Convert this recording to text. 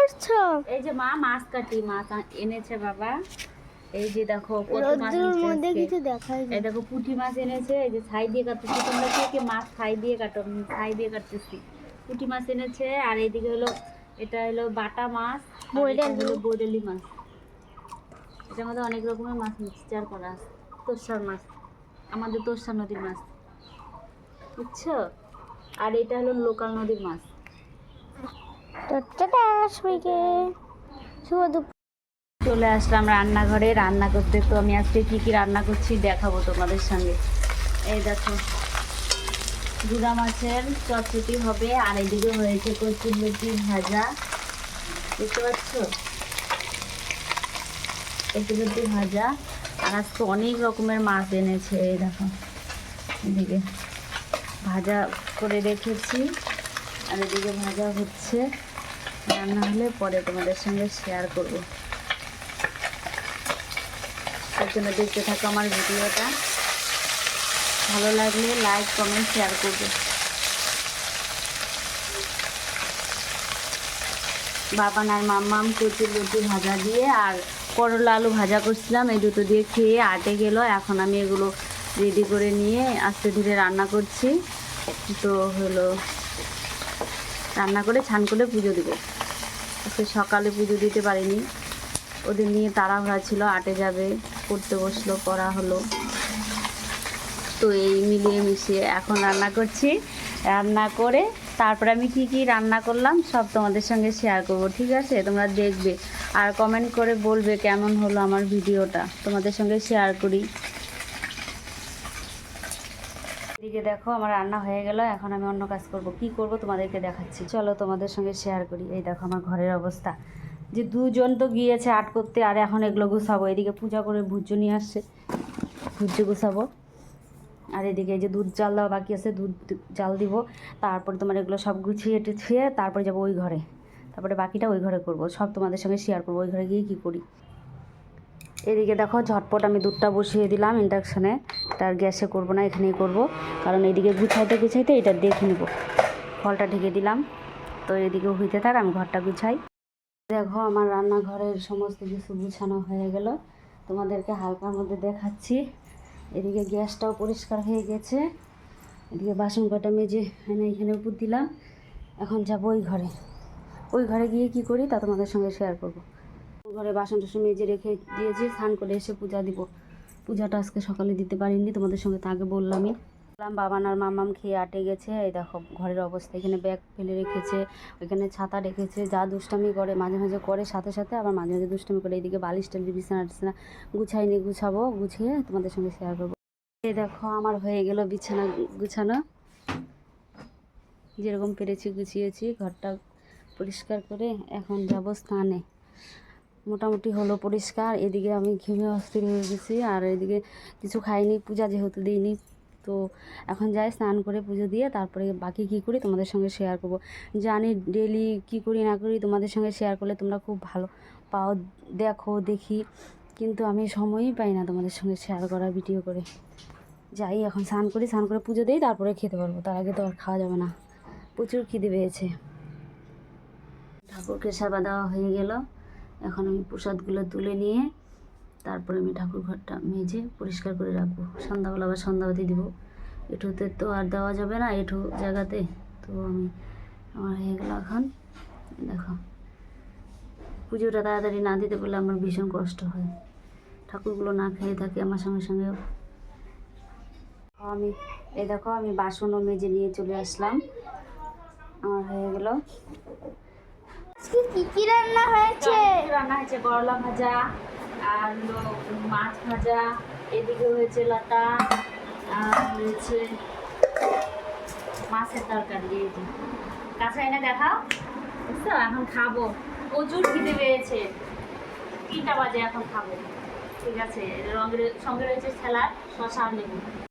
করছো? এই যে মা মাছ কাটি, মাছ এনেছে বাবা। এই যে দেখো কত মাছ মধ্যে নিচ্ছে। কিছু দেখাই এই দেখো পুঁটি মাছ এনেছে, এই যে ছাই দিয়ে কাটতেছি। তোমরা কে মাছ ছাই দিয়ে কাটো? ছাই দিয়ে কাটতেছি। পুঁটি মাছ এনেছে। আর এইদিকে হলো, এটা হলো বাটা মাছ, হলো বৈরালি মাছ। এটার মধ্যে অনেক রকমের মাছ মিক্সচার করা আছে। তোরসার মাছ, আমাদের তোরসা নদীর মাছ, বুঝছো? আর এটা হলো লোকাল নদীর মাছ। চলে আসলাম রান্নাঘরে রান্না করতে। তো আমি আজকে কি কি রান্না করছি দেখাবো তোমাদের সঙ্গে। এই দেখো গুড়া মাছের চটচটি হবে, আর এদিকে হয়েছে কচুরলতি ভাজা, দেখতে পাচ্ছ? কচুরলতি ভাজা। আর আজকে অনেক রকমের মাছ এনেছে। এই দেখো এদিকে ভাজা করে রেখেছি, আর এদিকে ভাজা হচ্ছে। রান্না হলে পরে তোমাদের সঙ্গে শেয়ার করবো। তার জন্য দেখতে থাকো আমার ভিডিওটা। ভালো লাগলে লাইক কমেন্ট শেয়ার করবে। বাবান আর মাম্মাম কচুরলতি ভাজা দিয়ে আর করলা আলু ভাজা করছিলাম, এই দুটো দিয়ে খেয়ে আটে গেল। এখন আমি এগুলো রেডি করে নিয়ে আস্তে ধীরে রান্না করছি। তো হলো রান্না করে ছান করে পুজো দিব। আজকে সকালে পুজো দিতে পারিনি, ওদের নিয়ে তাড়াহুড়া ছিল, আটে যাবে, পড়তে বসলো, পড়া হলো। তো এই মিলিয়ে মিশিয়ে এখন রান্না করছি। রান্না করে তারপরে আমি কি কি রান্না করলাম সব তোমাদের সঙ্গে শেয়ার করব, ঠিক আছে? তোমরা দেখবে আর কমেন্ট করে বলবে কেমন হলো আমার ভিডিওটা, তোমাদের সঙ্গে শেয়ার করি। এদিকে দেখো আমার রান্না হয়ে গেল। এখন আমি অন্য কাজ করব। কি করব তোমাদেরকে দেখাচ্ছি, চলো তোমাদের সঙ্গে শেয়ার করি। এই দেখো আমার ঘরের অবস্থা, যে দুজন তো গিয়েছে আর্ট করতে, আর এখন এগুলো গুছাবো। এদিকে পূজা করে ভুজ্য নিয়ে আসছে, ভুজ্য গুছাবো। আর এদিকে এই যে দুধ জাল দেওয়া বাকি আছে, দুধ জাল দিব। তারপরে তোমার এগুলো সব গুছিয়ে টুছিয়ে তারপরে যাবো ওই ঘরে, তারপরে বাকিটা ওই ঘরে করব। সব তোমাদের সঙ্গে শেয়ার করবো ওই ঘরে গিয়ে কী করি। এদিকে দেখো ঝটপট আমি দুধটা বসিয়ে দিলাম ইন্ডাকশানে। তার গ্যাসে করব না, এখানেই করব, কারণ এইদিকে গুছাইতে গুছাইতে এটা দেখে নেব। ফলটা ঢেকে দিলাম। তো এদিকে হইতে থাক, আমি ঘরটা গুছাই। দেখো আমার রান্নাঘরের সমস্ত কিছু গুছানো হয়ে গেল, তোমাদেরকে হালকার মধ্যে দেখাচ্ছি। এদিকে গ্যাসটাও পরিষ্কার হয়ে গেছে। এদিকে বাসন কটা মেজে এখানে উপর দিলাম। এখন যাবো ওই ঘরে। ওই ঘরে গিয়ে কি করি তা তোমাদের সঙ্গে শেয়ার করব। ওই ঘরে বাসন টাসন মেজে রেখে দিয়েছি, স্নান করে এসে পূজা দিব। পূজাটা আজকে সকালে দিতে পারিনি, তোমাদের সঙ্গে তা আগে বললামই। বাবান আর মামাম খেয়ে আটে গেছে। এই দেখো ঘরের অবস্থা, এখানে ব্যাগ ফেলে রেখেছে, ওইখানে ছাতা রেখেছে। যা দুষ্টামি করে মাঝে মাঝে করে, সাথে সাথে আবার মাঝে মাঝে দুষ্টামি করে। এইদিকে বালিশ টালিশ বিছানা টিছানা গুছাইনি, গুছাবো, গুছিয়ে তোমাদের সঙ্গে শেয়ার করবো। এই দেখো আমার হয়ে গেল বিছানা গুছানো, যেরকম পেরেছি গুছিয়েছি। ঘরটা পরিষ্কার করে এখন যাব স্নানে। মোটামুটি হলো পরিষ্কার। এদিকে আমি ঘেমে অস্থির হয়ে গেছি, আর এদিকে কিছু খাইনি, পূজা যেহেতু দিইনি। তো এখন যাই স্নান করে পুজো দিয়ে তারপরে বাকি কী করি তোমাদের সঙ্গে শেয়ার করব। জানি ডেলি কী করি না করি তোমাদের সঙ্গে শেয়ার করলে তোমরা খুব ভালো পাও, দেখো, দেখি, কিন্তু আমি সময়ই পাই না তোমাদের সঙ্গে শেয়ার করা ভিডিও করে। যাই এখন স্নান করি, স্নান করে পুজো দিই, তারপরে খেতে পারবো। তার আগে তো আর খাওয়া যাবে না, প্রচুর খিদে পেয়েছে। ঠাকুরকে সেবা দেওয়া হয়ে গেল। এখন আমি প্রসাদগুলো তুলে নিয়ে তারপরে আমি ঠাকুর ঘরটা মেজে পরিষ্কার করে রাখবো। সন্ধ্যাবেলা আবার সন্ধ্যাবাতি দিব। এঁঠোতে তো আর দেওয়া যাবে না, এঁঠো জায়গাতে। তো আমার হয়ে গেল। এখন দেখো পুজোটা তাড়াতাড়ি না দিতে পারলে আমার ভীষণ কষ্ট হয়। ঠাকুরগুলো না খেয়ে থাকে আমার সঙ্গে সঙ্গে। আমি এই দেখো আমি বাসনও মেজে নিয়ে চলে আসলাম, আমার হয়ে গেল। কি কি রান্না হয়েছে? রান্না হয়েছে করলা ভাজা আর মাছ ভাজা, এদিকে হয়েছে লতা, আর হয়েছে মাছের তরকারি। এই যে কাঁচা এনে দেখাও, বুঝছো? এখন খাবো, প্রচুর খিদে পেয়েছে। 3টা বাজে, এখন খাবো, ঠিক আছে? রঙের সঙ্গে রয়েছে স্যালাড, শসা আর লেবু।